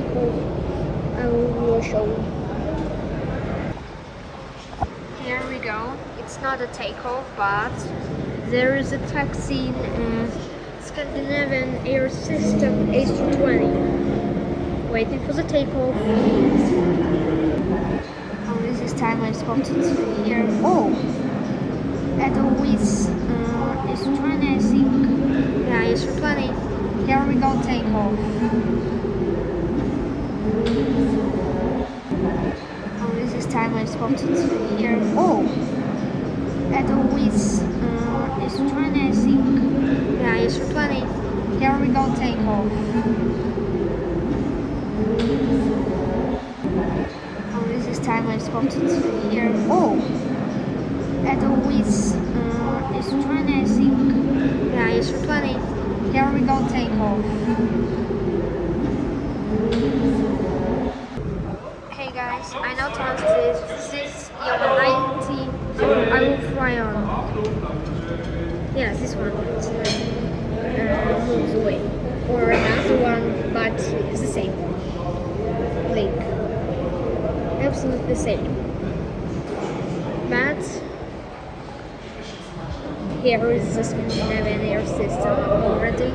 takeoff, I will show you. Here we go. It's not a takeoff, but there is a taxi in Scandinavian Air System A320. Waiting for the takeoff. Oh, this is time I spotted here. Oh! At the Wiz A320, I think. Yeah, A320. Here we go, takeoff. Oh, this is time I spotted here. Oh! At the Wiz A320, I think. Yeah, A320. Here we go, takeoff. Oh, this is time I spotted here. Oh! At the Wiz A320, I think. Yeah, A320. Here we go, takeoff. Hey guys, I noticed this is your 90 I will fly on. Yes, this one moves away. Or another one, but it's the same one. Like, absolutely the same. But here is the Scandinavian air system already.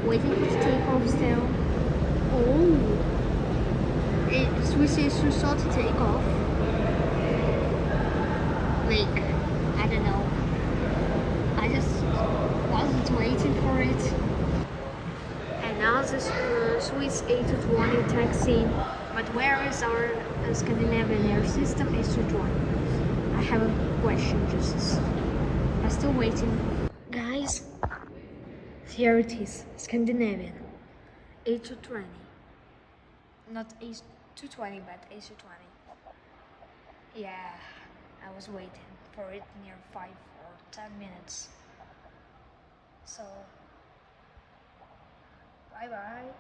Waiting for the takeoff still. Oh! Swiss is to start to take off. Like, I don't know. I just wasn't waiting for it. And now this Swiss A220 taxi. But where is our Scandinavian air system A220? I have a question, just I'm still waiting. Guys, here it is, Scandinavian A220. Not A220, but A220. Yeah, I was waiting for it near 5 or 10 minutes. So, bye bye.